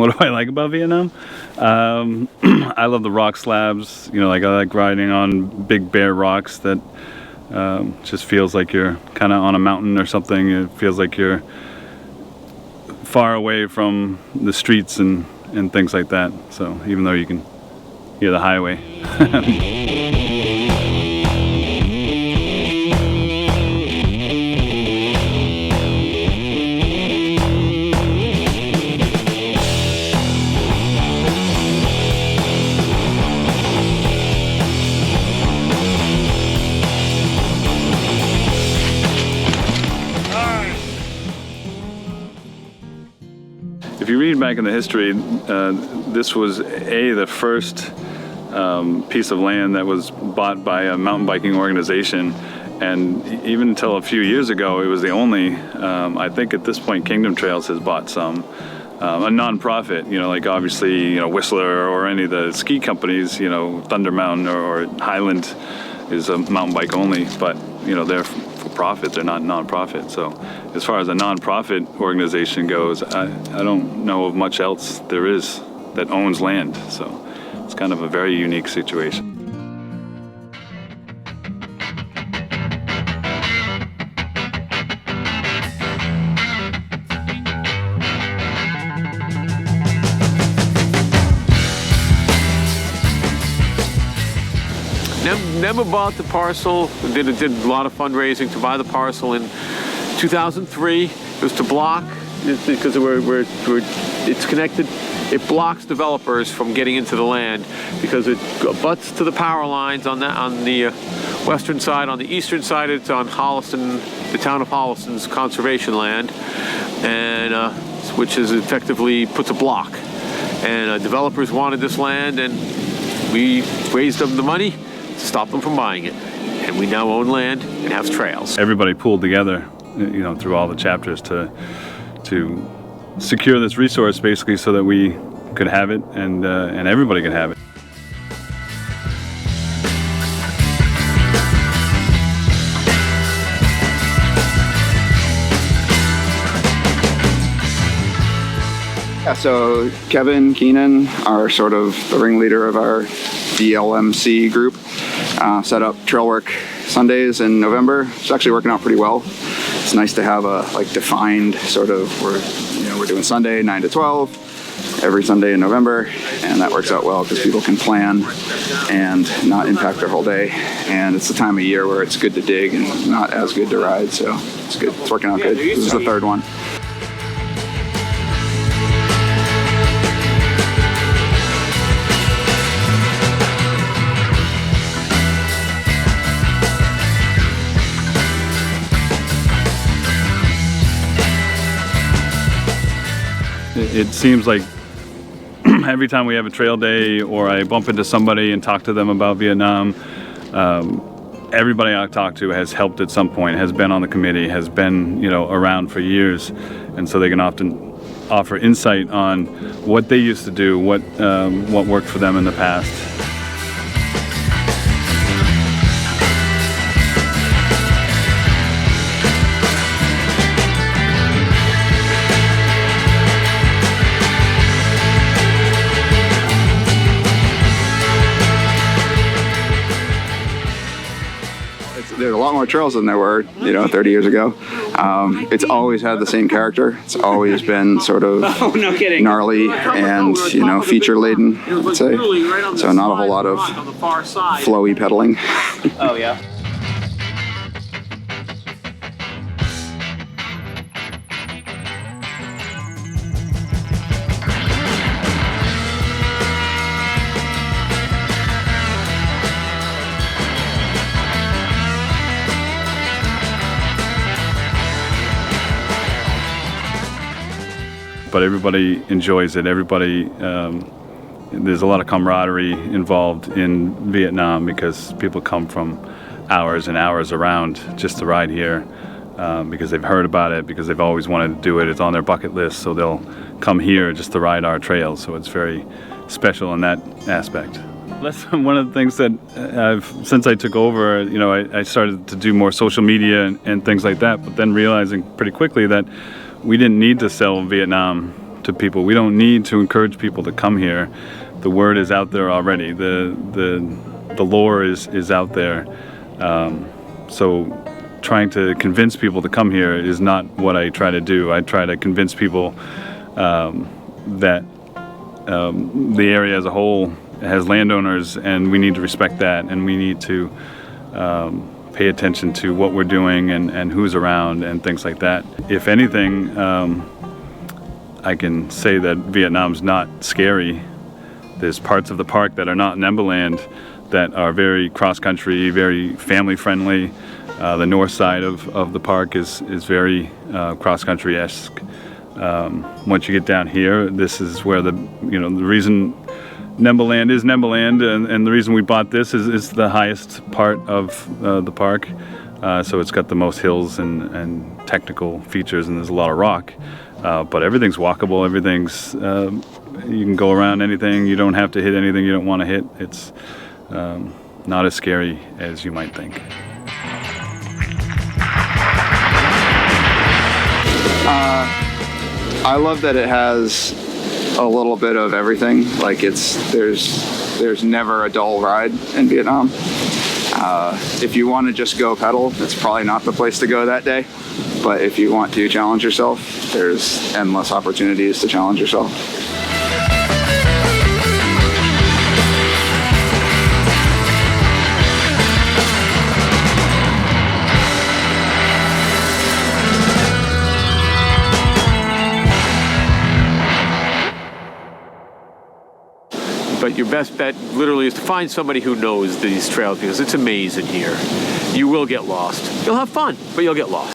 What do I like about Vietnam? I love the rock slabs. You know, like I like riding on big bare rocks that just feels like you're kind of on a mountain or something. It feels like you're far away from the streets and things like that. So even though you can hear the highway. If you read back in the history, this was the first piece of land that was bought by a mountain biking organization, and even until a few years ago, it was the only. I think at this point, Kingdom Trails has bought some. A non-profit, you know, like obviously, you know, Whistler or any of the ski companies, you know, Thunder Mountain or Highland is a mountain bike only, but you know, they're for profit, they're not non-profit. So as far as a non-profit organization goes, I don't know of much else there is that owns land. So it's kind of a very unique situation. NEMBA bought the parcel, did a lot of fundraising to buy the parcel in 2003. It was to block, because it's connected, it blocks developers from getting into the land because it butts to the power lines on the western side. On the eastern side, it's on Holliston, the town of Holliston's conservation land, and which is effectively puts a block. And developers wanted this land, and we raised them the money to stop them from buying it, and we now own land and have trails. Everybody pulled together, you know, through all the chapters to secure this resource, basically, so that we could have it and everybody could have it. Yeah, so Kevin Keenan, our sort of the ringleader of our DLMC group, set up trail work Sundays in November. It's actually working out pretty well. It's nice to have a defined sort of, we're doing Sunday 9 to 12 every Sunday in November, and that works out well because people can plan and not impact their whole day. And it's the time of year where it's good to dig and not as good to ride, so it's good. It's working out good. This is the third one. It seems like every time we have a trail day or I bump into somebody and talk to them about Vietnam, everybody I talk to has helped at some point, has been on the committee, has been, you know, around for years, and so they can often offer insight on what they used to do, what worked for them in the past. There's a lot more trails than there were, 30 years ago. It's always had the same character. It's always been sort of gnarly and, feature laden, I'd say. So not a whole lot of flowy pedaling. Oh, yeah. But everybody enjoys it. Everybody, there's a lot of camaraderie involved in Vietnam because people come from hours and hours around just to ride here because they've heard about it, because they've always wanted to do it. It's on their bucket list, so they'll come here just to ride our trails. So it's very special in that aspect. That's one of the things that since I took over, I started to do more social media and things like that, but then realizing pretty quickly that we didn't need to sell Vietnam to people. We don't need to encourage people to come here. The word is out there already. The lore is out there. So trying to convince people to come here is not what I try to do. I try to convince people that the area as a whole has landowners, and we need to respect that, and we need to pay attention to what we're doing and who's around and things like that. If anything, I can say that Vietnam's not scary. There's parts of the park that are not NEMBA land that are very cross-country, very family-friendly. The north side of the park is very cross-country-esque. Once you get down here, this is where the reason NEMBA land is NEMBA land, and the reason we bought this is the highest part of the park. So it's got the most hills and technical features, and there's a lot of rock. But everything's walkable. Everything's you can go around anything. You don't have to hit anything you don't want to hit. It's not as scary as you might think. I love that it has a little bit of everything. Like there's never a dull ride in Vietnam. If you want to just go pedal, it's probably not the place to go that day. But if you want to challenge yourself, there's endless opportunities to challenge yourself. But your best bet literally is to find somebody who knows these trails, because it's amazing here. You will get lost. You'll have fun, but you'll get lost.